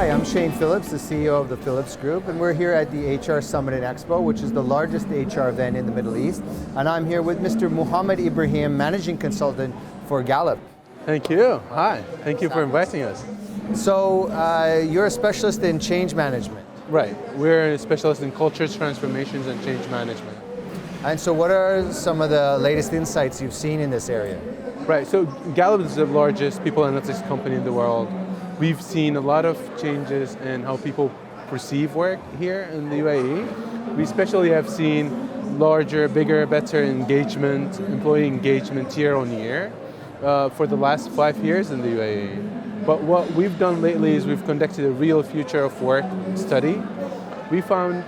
Hi, I'm Shane Phillips, the CEO of the Phillips Group, and we're here at the HR Summit and Expo, which is the largest HR event in the Middle East. And I'm here with Mr. Mohamed Ebrahim, Managing Consultant for Gallup. Thank you. Hi. Thank you for inviting us. So you're a specialist in change management. Right. We're a specialist in culture transformations and change management. And so what are some of the latest insights you've seen in this area? Right. So Gallup is the largest people analytics company in the world. We've seen a lot of changes in how people perceive work here in the UAE. We especially have seen larger, bigger, better engagement, employee engagement year on year for the last 5 years in the UAE. But what we've done lately is we've conducted a real future of work study. We found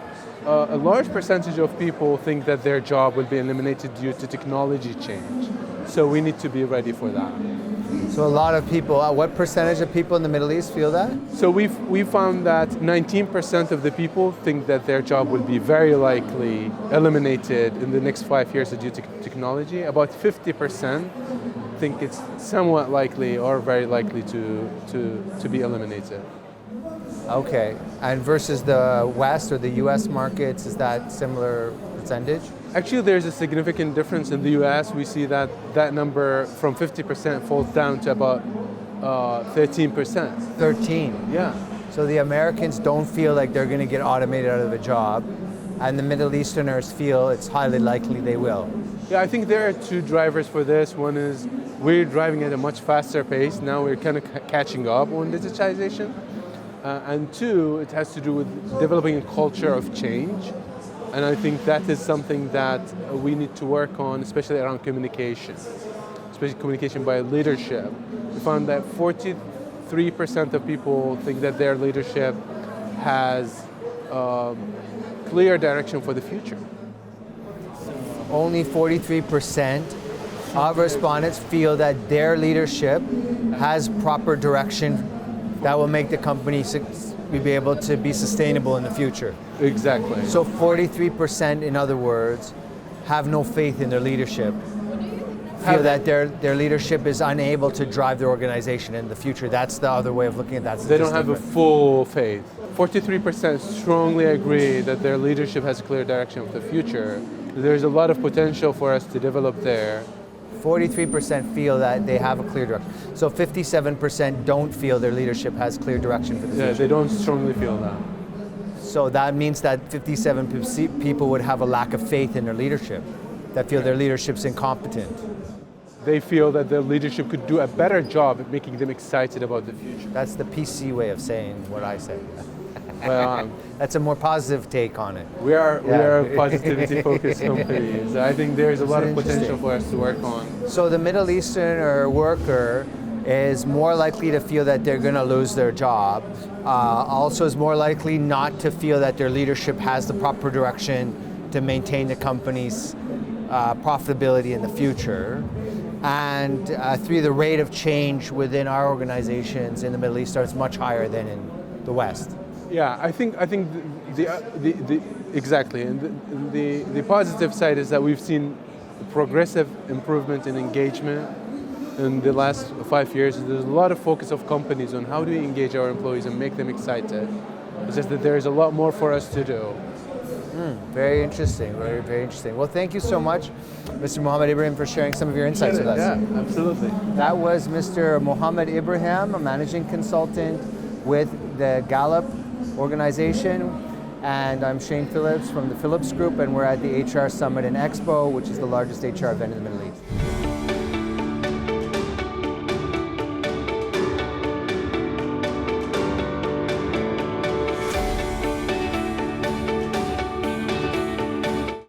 a large percentage of people think that their job will be eliminated due to technology change. So we need to be ready for that. So a lot of people, what percentage of people in the Middle East feel that? So we found that 19% of the people think that their job will be very likely eliminated in the next 5 years due to technology. About 50% think it's somewhat likely or very likely to be eliminated. Okay, and versus the West or the US markets, is that similar percentage? Actually, there's a significant difference in the US. We see that that number from 50% falls down to about 13%. 13? Yeah. So the Americans don't feel like they're going to get automated out of a job, and the Middle Easterners feel it's highly likely they will. Yeah, I think there are two drivers for this. One is we're driving at a much faster pace. Now we're kind of catching up on digitization. And two, it has to do with developing a culture of change. And I think that is something that we need to work on, especially around communication, especially communication by leadership. We found that 43% of people think that their leadership has clear direction for the future. Only 43% of respondents feel that their leadership has proper direction that will make the company be able to be sustainable in the future. Exactly. So 43%, in other words, have no faith in their leadership, feel that their leadership is unable to drive their organization in the future. That's the other way of looking at that statistic. They don't have a full faith. 43% strongly agree that their leadership has a clear direction for the future. There's a lot of potential for us to develop there. 43% feel that they have a clear direction. So 57% don't feel their leadership has clear direction for the future. Yeah, they don't strongly feel that. So that means that 57% people would have a lack of faith in their leadership, that feel their leadership's incompetent. They feel that their leadership could do a better job at making them excited about the future. That's the PC way of saying what I say. Well, that's a more positive take on it. We are a positivity-focused company. So I think there's a lot of potential for us to work on. So the Middle Eastern worker is more likely to feel that they're going to lose their job. Also is more likely not to feel that their leadership has the proper direction to maintain the company's profitability in the future. And the rate of change within our organizations in the Middle East is much higher than in the West. Yeah, I think exactly. And the positive side is that we've seen progressive improvement in engagement in the last 5 years. There's a lot of focus of companies on how do we engage our employees and make them excited. It's just that there's a lot more for us to do. Very interesting, very, very interesting. Well, thank you so much, Mr. Mohamed Ebrahim, for sharing some of your insights with us. Yeah, absolutely. That was Mr. Mohamed Ebrahim, a managing consultant with the Gallup organization, and I'm Shane Phillips from the Phillips Group, and we're at the HR Summit and Expo, which is the largest HR event in the Middle East.